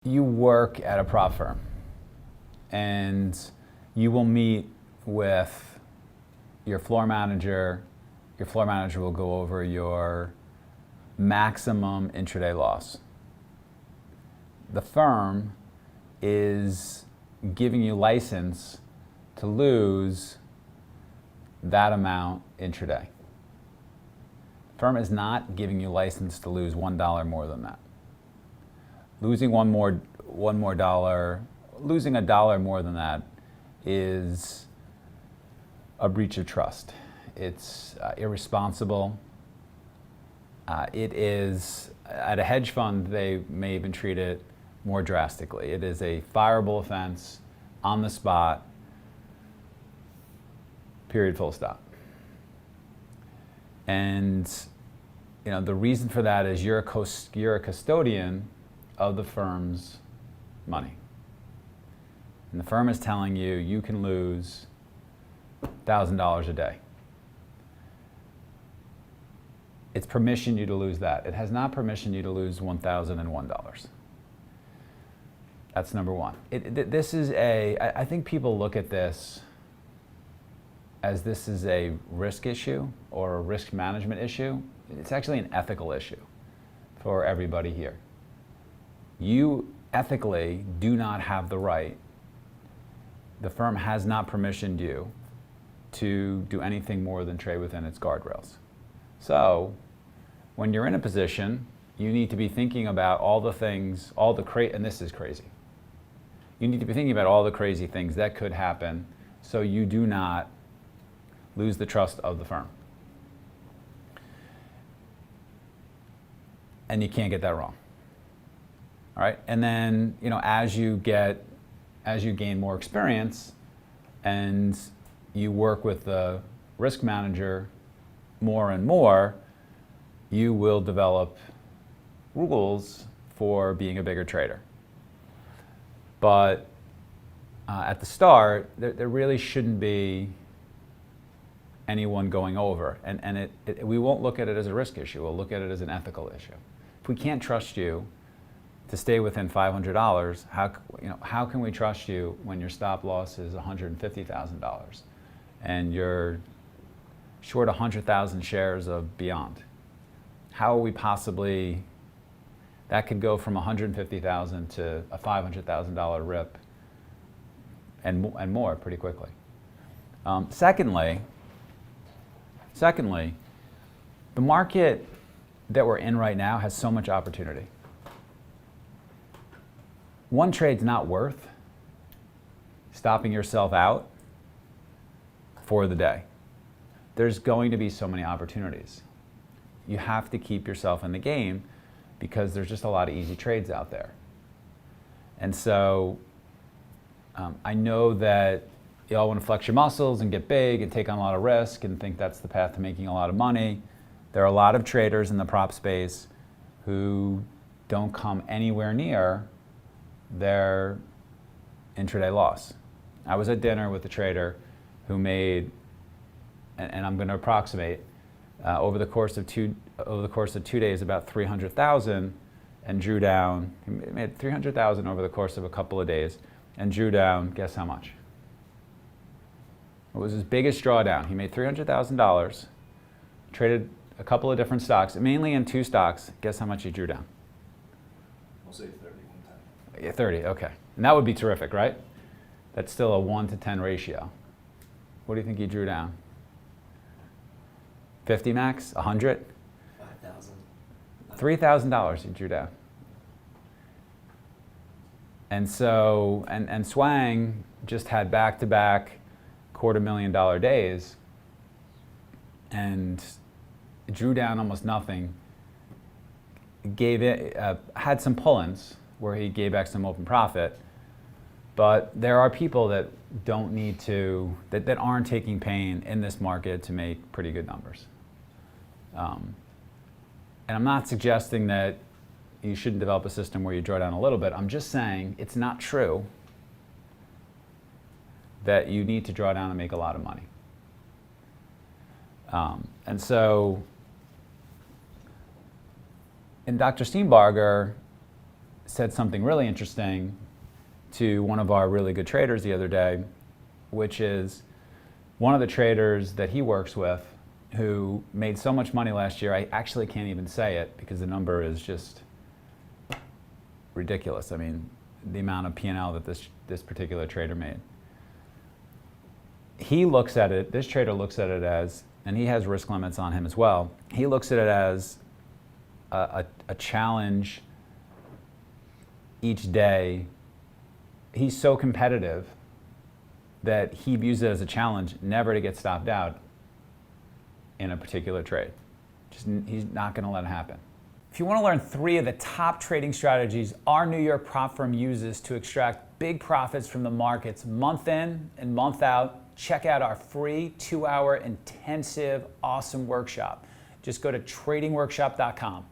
You work at a prop firm and you will meet with your floor manager. Your floor manager will go over your maximum intraday loss. The firm is giving you license to lose that amount intraday. The firm is not giving you license to lose $1 more than that. Losing one more dollar, losing a dollar more than that is a breach of trust. It's irresponsible. It is, at a hedge fund, they may even treat it more drastically. It is a fireable offense on the spot, period, full stop. And the reason for that is you're a custodian of the firm's money. And the firm is telling you you can lose $1,000 a day. It's permissioned you to lose that. It has not permissioned you to lose $1,001. That's number one. I think people look at this as this is a risk issue or a risk management issue. It's actually an ethical issue for everybody here. You ethically do not have the right, the firm has not permissioned you to do anything more than trade within its guardrails. So when you're in a position, you need to be thinking about all the things, and this is crazy. You need to be thinking about all the crazy things that could happen so you do not lose the trust of the firm. And you can't get that wrong. All right, and then as you gain more experience and you work with the risk manager more and more, you will develop rules for being a bigger trader. But at the start, there really shouldn't be anyone going over, and we won't look at it as a risk issue. We'll look at it as an ethical issue. If we can't trust you to stay within $500, how can we trust you when your stop loss is $150,000 and you're short 100,000 shares of Beyond? How are we possibly, that could go from 150,000 to a $500,000 rip and more pretty quickly. Secondly, the market that we're in right now has so much opportunity. One trade's not worth stopping yourself out for the day. There's going to be so many opportunities. You have to keep yourself in the game because there's just a lot of easy trades out there. And so I know that you all want to flex your muscles and get big and take on a lot of risk and think that's the path to making a lot of money. There are a lot of traders in the prop space who don't come anywhere near their intraday loss. I was at dinner with a trader who made, and I'm going to approximate, over the course of 2 days about 300,000 and drew down. He made 300,000 over the course of a couple of days and drew down. Guess how much? It was his biggest drawdown. He made $300,000, traded a couple of different stocks, mainly in 2 stocks. Guess how much he drew down? I'll say 30 one time. Yeah, 30, okay. And that would be terrific, right? That's still a 1 to 10 ratio. What do you think he drew down? 50 max? 100? 5,000. $3,000 he drew down. And so, and Swang just had back-to-back $250,000 days and drew down almost nothing. Gave it, had some pull-ins where he gave back some open profit, but there are people that don't need to, that aren't taking pain in this market to make pretty good numbers. And I'm not suggesting that you shouldn't develop a system where you draw down a little bit. I'm just saying it's not true that you need to draw down and make a lot of money. And so, and Dr. Steenbarger said something really interesting to one of our really good traders the other day, which is one of the traders that he works with who made so much money last year, I actually can't even say it because the number is just ridiculous. I mean, the amount of P&L that this particular trader made. He looks at it, this trader looks at it as, and he has risk limits on him as well, he looks at it as a challenge each day. He's so competitive that he views it as a challenge never to get stopped out in a particular trade. He's not going to let it happen. If you want to learn 3 of the top trading strategies our New York prop firm uses to extract big profits from the markets month in and month out, check out our free 2-hour intensive awesome workshop. Just go to tradingworkshop.com.